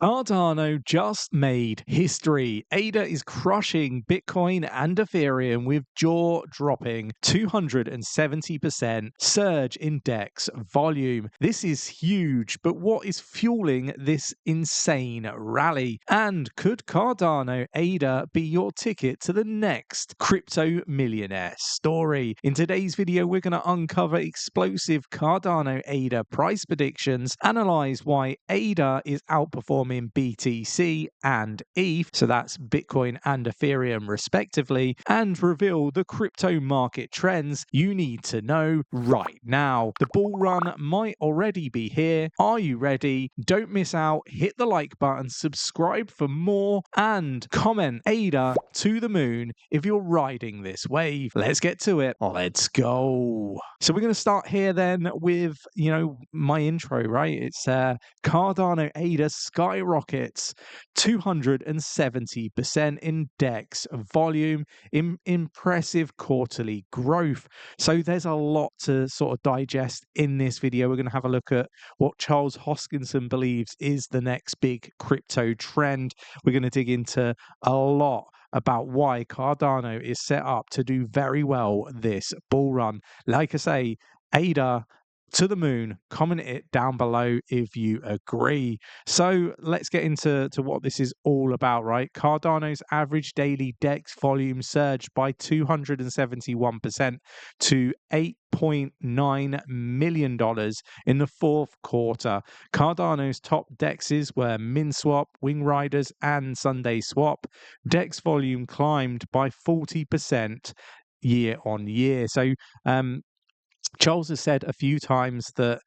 Cardano just made history. ADA is crushing Bitcoin and Ethereum with jaw-dropping 270% surge in DEX volume. This is huge, but what is fueling this insane rally? And could Cardano ADA be your ticket to the next crypto millionaire story? In today's video, we're going to uncover explosive Cardano ADA price predictions, analyze why ADA is outperforming BTC and ETH, so that's Bitcoin and Ethereum respectively, and reveal the crypto market trends you need to know right now. The bull run might already be here. Are you ready? Don't miss out. Hit the like button, subscribe for more, and comment ADA to the moon if you're riding this wave. Let's get to it. Let's go. So we're going to start here then with, my intro, right? It's Cardano ADA skyrockets 270% in DEX volume, impressive quarterly growth. So there's a lot to sort of digest in this video. We're going to have a look at what Charles Hoskinson believes is the next big crypto trend. We're going to dig into a lot about why Cardano is set up to do very well this bull run. Like I say, ADA to the moon. Comment it down below if you agree. So let's get into what this is all about, right? Cardano's average daily DEX volume surged by 271% to $8.9 million in the fourth quarter. Cardano's top DEXs were MinSwap, WingRiders, and Sunday Swap. DEX volume climbed by 40% year on year. So, Charles has said a few times that,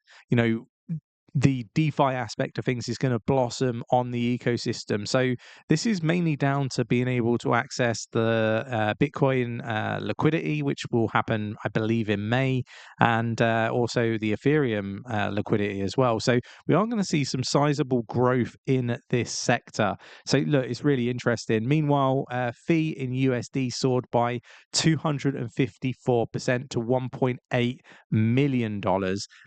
the DeFi aspect of things is going to blossom on the ecosystem. So this is mainly down to being able to access the Bitcoin liquidity, which will happen, I believe, in May, and also the Ethereum liquidity as well. So we are going to see some sizable growth in this sector. So look, it's really interesting. Meanwhile, fee in USD soared by 254% to $1.8 million,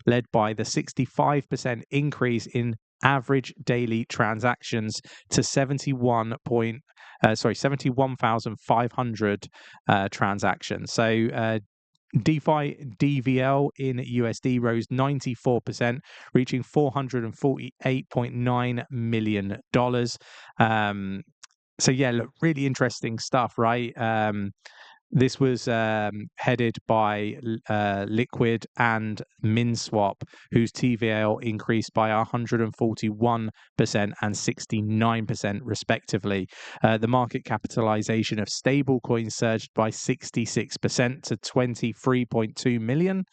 led by the 65% increase in average daily transactions to 71,500 transactions. So DeFi DVL in USD rose 94%, reaching $448.9 million. So yeah, look, really interesting stuff, right? This was headed by Liquid and MinSwap, whose TVL increased by 141% and 69% respectively. The market capitalization of stablecoins surged by 66% to $23.2 million.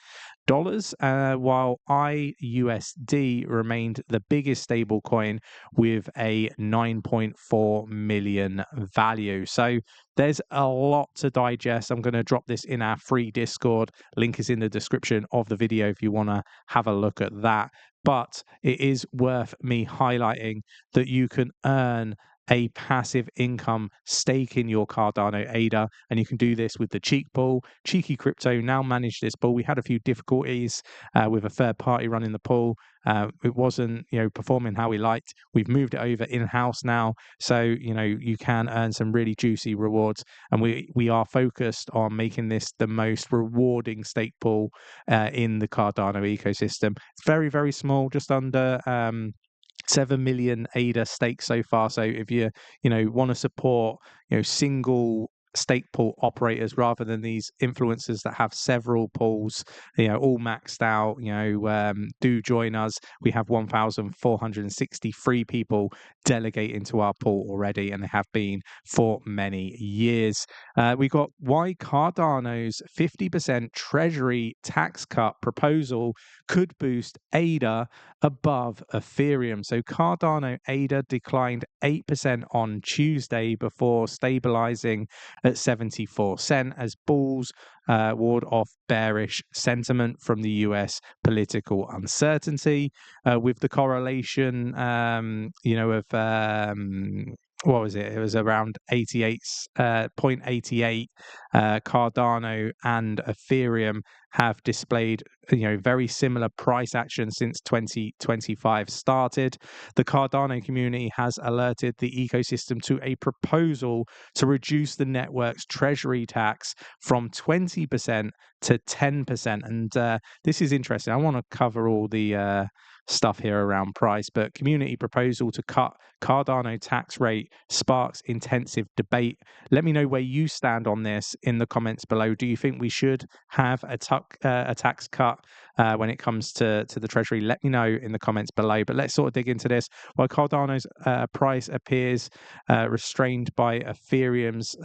While IUSD remained the biggest stablecoin with a 9.4 million value. So there's a lot to digest. I'm going to drop this in our free Discord. Link is in the description of the video if you want to have a look at that. But it is worth me highlighting that you can earn a passive income stake in your Cardano ADA, and you can do this with the Cheek pool. Cheeky Crypto now manage this pool. We had a few difficulties with a third party running the pool. It wasn't, performing how we liked. We've moved it over in-house now, so you can earn some really juicy rewards, and we are focused on making this the most rewarding stake pool in the Cardano ecosystem. It's very, very small, just under 7 million ADA stakes so far. So if you want to support single stake pool operators rather than these influencers that have several pools, all maxed out, do join us. We have 1,463 people delegating to our pool already, and they have been for many years. We got why Cardano's 50% treasury tax cut proposal could boost ADA above Ethereum. So Cardano ADA declined 8% on Tuesday before stabilizing at 74 cents as bulls ward off bearish sentiment from the US political uncertainty, with the correlation, of what was it? It was around 88.88 Cardano and Ethereum have displayed, very similar price action since 2025 started. The Cardano community has alerted the ecosystem to a proposal to reduce the network's treasury tax from 20% to 10%. And this is interesting. I want to cover all the stuff here around price, but community proposal to cut Cardano tax rate sparks intensive debate. Let me know where you stand on this in the comments below. Do you think we should have a tax cut when it comes to the treasury? Let me know in the comments below. But let's sort of dig into this. While Cardano's price appears restrained by Ethereum's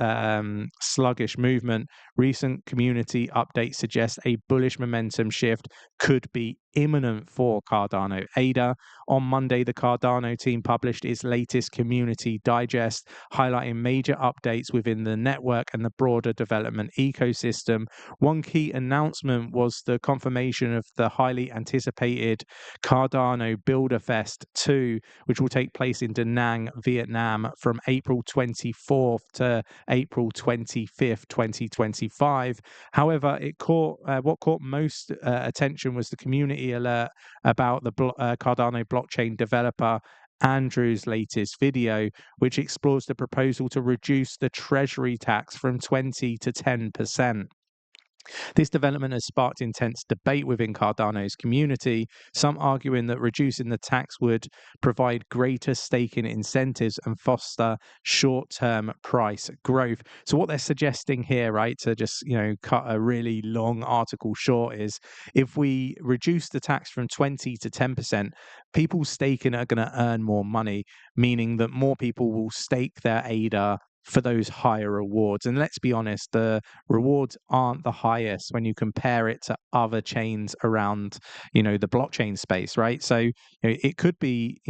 sluggish movement, recent community updates suggest a bullish momentum shift could be imminent for Cardano ADA. On Monday, the Cardano team published its latest community digest, highlighting major updates within the network and the broader development ecosystem. One key announcement was the confirmation of the highly anticipated Cardano Builder Fest 2, which will take place in Da Nang, Vietnam from April 24th to April 25th, 2025. However, what caught most attention was the community alert about the Cardano blockchain developer Andrew's latest video, which explores the proposal to reduce the treasury tax from 20 to 10%. This development has sparked intense debate within Cardano's community, some arguing that reducing the tax would provide greater staking incentives and foster short-term price growth. So what they're suggesting here, right, to just, cut a really long article short, is if we reduce the tax from 20 to 10%, people staking are going to earn more money, meaning that more people will stake their ADA for those higher rewards. And let's be honest, the rewards aren't the highest when you compare it to other chains around, the blockchain space, right? So it could be,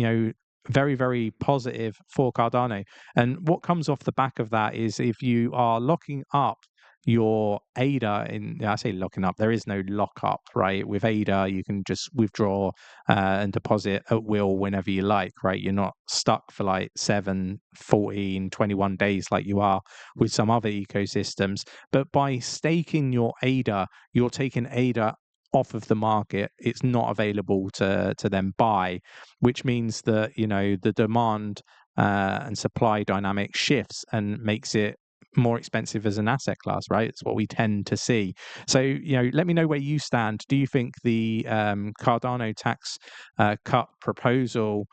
very, very positive for Cardano. And what comes off the back of that is if you are locking up your ADA I say locking up, there is no lockup, right? With ADA, you can just withdraw and deposit at will whenever you like, right? You're not stuck for like 7, 14, 21 days like you are with some other ecosystems. But by staking your ADA, you're taking ADA off of the market. It's not available to then buy, which means that, the demand and supply dynamic shifts and makes it more expensive as an asset class, right? It's what we tend to see. So, let me know where you stand. Do you think the Cardano tax cut proposal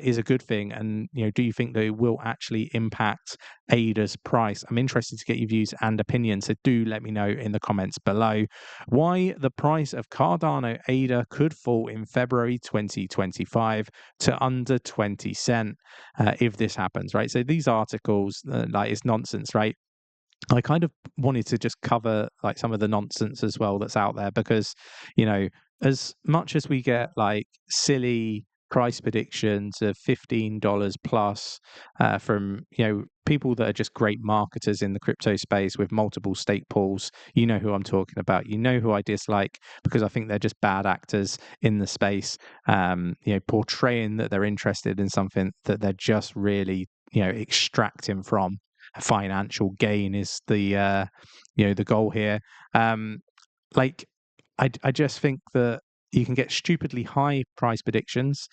is a good thing? And, do you think they will actually impact ADA's price? I'm interested to get your views and opinions, so do let me know in the comments below. Why the price of Cardano ADA could fall in February 2025 to under 20 cent if this happens, right? So these articles, it's nonsense, right? I kind of wanted to just cover like some of the nonsense as well that's out there because, as much as we get like silly price predictions of $15 plus from, people that are just great marketers in the crypto space with multiple stake pools, you know who I'm talking about. You know who I dislike because I think they're just bad actors in the space, portraying that they're interested in something that they're just really, extracting from. Financial gain is the goal here. I just think that you can get stupidly high price predictions,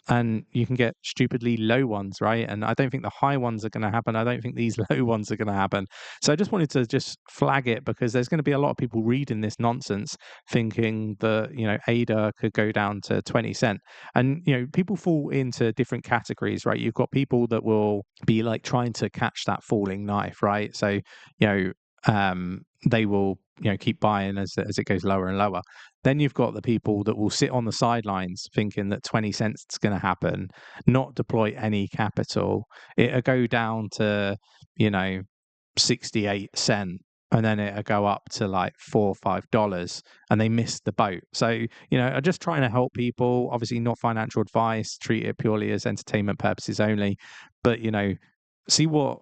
and you can get stupidly low ones, right? And I don't think the high ones are going to happen. I don't think these low ones are going to happen. So I just wanted to just flag it because there's going to be a lot of people reading this nonsense thinking that, ADA could go down to 20 cent. And, people fall into different categories, right? You've got people that will be like trying to catch that falling knife, right? So, they will, keep buying as it goes lower and lower. Then you've got the people that will sit on the sidelines thinking that 20 cents is going to happen, not deploy any capital. It'll go down to, 68 cent, and then it'll go up to like $4 or $5, and they missed the boat. So, I'm just trying to help people. Obviously, not financial advice. Treat it purely as entertainment purposes only. But, see what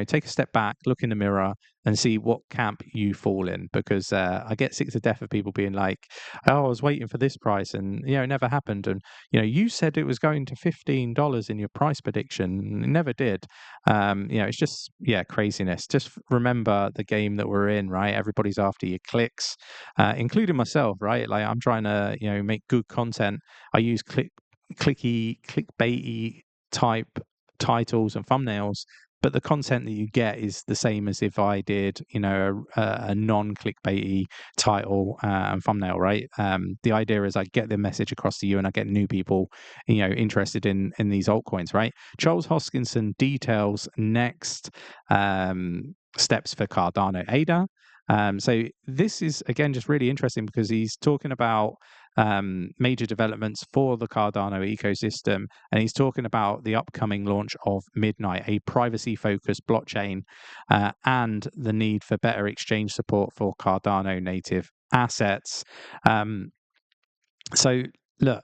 take a step back, look in the mirror, and see what camp you fall in. Because I get sick to death of people being like, "Oh, I was waiting for this price, and it never happened." And you said it was going to $15 in your price prediction, and it never did. It's just craziness. Just remember the game that we're in, right? Everybody's after your clicks, including myself, right? Like I'm trying to make good content. I use clickbaity type titles and thumbnails, but the content that you get is the same as if I did, a non-clickbaity title and thumbnail, right? The idea is I get the message across to you, and I get new people, interested in these altcoins, right? Charles Hoskinson details next steps for Cardano ADA. So this is again just really interesting because he's talking about major developments for the Cardano ecosystem, and he's talking about the upcoming launch of Midnight, a privacy-focused blockchain, and the need for better exchange support for Cardano native assets. So look,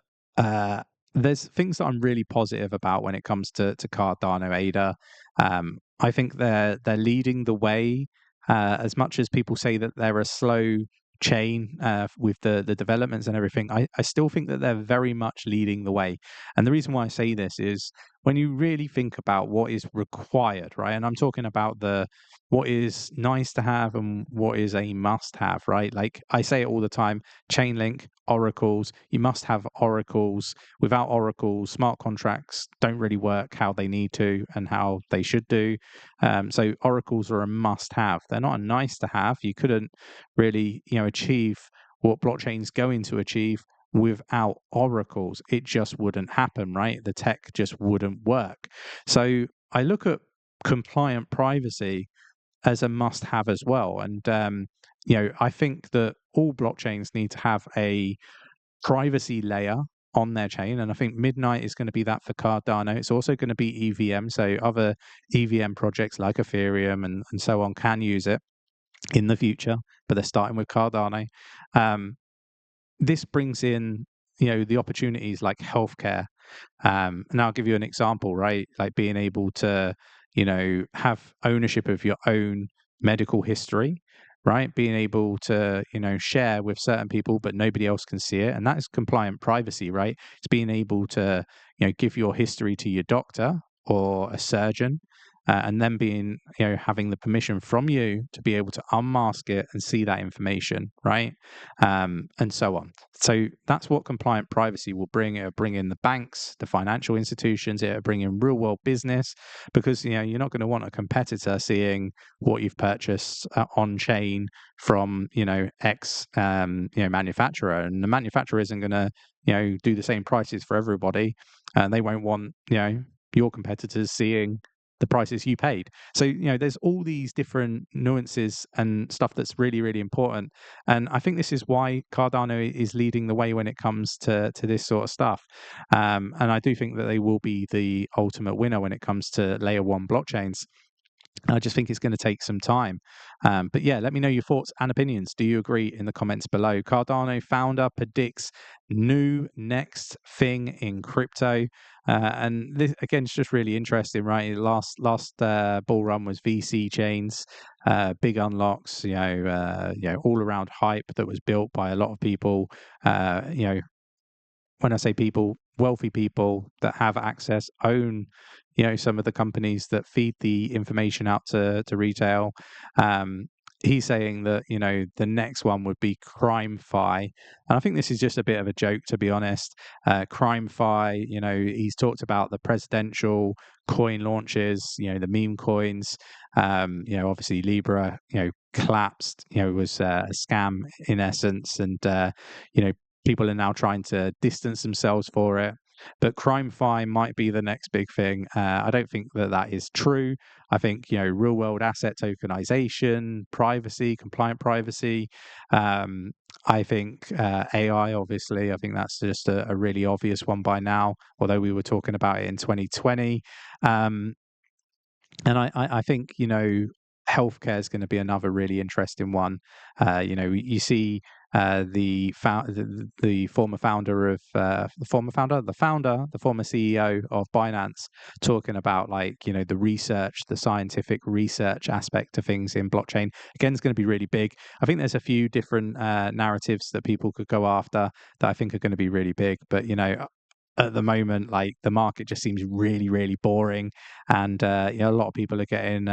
there's things that I'm really positive about when it comes to Cardano ADA. I think they're leading the way. As much as people say that they're a slow chain with the developments and everything, I still think that they're very much leading the way. And the reason why I say this is when you really think about what is required, right? And I'm talking about what is nice to have and what is a must have, right? Like I say it all the time, Chainlink, oracles, you must have oracles. Without oracles, smart contracts don't really work how they need to and how they should do. So oracles are a must have. They're not a nice to have. You couldn't really, achieve what blockchain's going to achieve without oracles. It just wouldn't happen, right? The tech just wouldn't work. So I look at compliant privacy as a must have as well. And, I think that all blockchains need to have a privacy layer on their chain. And I think Midnight is going to be that for Cardano. It's also going to be EVM. So other EVM projects like Ethereum and so on can use it in the future, but they're starting with Cardano. This brings in, the opportunities like healthcare. And I'll give you an example, right? Like being able to, have ownership of your own medical history, right? Being able to, share with certain people, but nobody else can see it. And that is compliant privacy, right? It's being able to, give your history to your doctor or a surgeon, and then having the permission from you to be able to unmask it and see that information, right? And so on. So that's what compliant privacy will bring. It'll bring in the banks, the financial institutions. It'll bring in real world business, because you're not going to want a competitor seeing what you've purchased on chain from X manufacturer, and the manufacturer isn't going to do the same prices for everybody, and they won't want your competitors seeing the prices you paid. So there's all these different nuances and stuff that's really, really important. And I think this is why Cardano is leading the way when it comes to this sort of stuff. And I do think that they will be the ultimate winner when it comes to layer one blockchains. I just think it's going to take some time. But yeah, let me know your thoughts and opinions. Do you agree in the comments below? Cardano founder predicts new next thing in crypto. And this, again, it's just really interesting, right? Last bull run was VC chains, big unlocks, all around hype that was built by a lot of people, when I say people, wealthy people that have access, own, some of the companies that feed the information out to retail. He's saying that, the next one would be 𝗓𝗪. And I think this is just a bit of a joke, to be honest. 𝗓𝗪, he's talked about the presidential coin launches, the meme coins. Obviously Libra, collapsed, was a scam in essence. And, people are now trying to distance themselves for it. But 𝗓𝗪 might be the next big thing. I don't think that is true. I think, real world asset tokenization, privacy, compliant privacy. I think AI, obviously, I think that's just a really obvious one by now, although we were talking about it in 2020. And I think, healthcare is going to be another really interesting one. You see the former founder of the former CEO of Binance, talking about, like, you know, the research, the scientific research aspect of things in blockchain. Again, it's going to be really big. I think there's a few different narratives that people could go after that I think are going to be really big, but you know, at the moment, like, the market just seems really, really boring, and you know, a lot of people are getting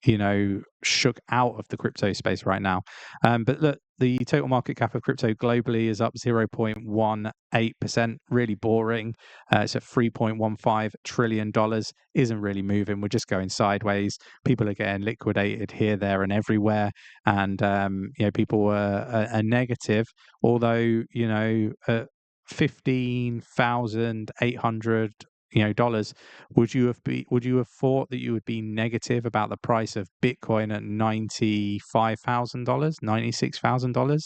you know, shook out of the crypto space right now. But look, the total market cap of crypto globally is up 0.18%. Really boring. It's at $3.15 trillion. Isn't really moving. We're just going sideways. People are getting liquidated here, there, and everywhere. And you know, people are negative. Although, you know, 15,800 dollars, would you have thought that you would be negative about the price of Bitcoin at $95,000, $96,000?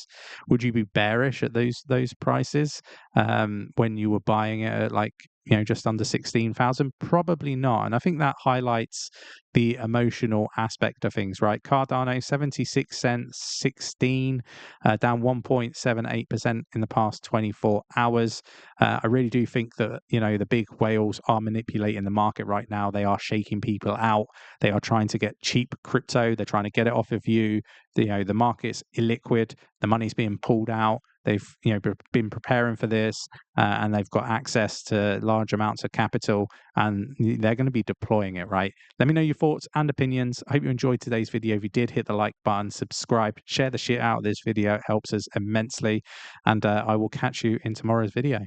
Would you be bearish at those prices when you were buying it at, like, you know, just under 16,000? Probably not. And I think that highlights the emotional aspect of things, right? Cardano 76 cents, 16, down 1.78% in the past 24 hours. I really do think that, you know, the big whales are manipulating the market right now. They are shaking people out. They are trying to get cheap crypto. They're trying to get it off of you. You know, the market's illiquid. The money's being pulled out. They've, you know, been preparing for this, and they've got access to large amounts of capital, and they're going to be deploying it, right? Let me know your thoughts and opinions. I hope you enjoyed today's video. If you did, hit the like button, subscribe, share the shit out of this video. It helps us immensely, and I will catch you in tomorrow's video.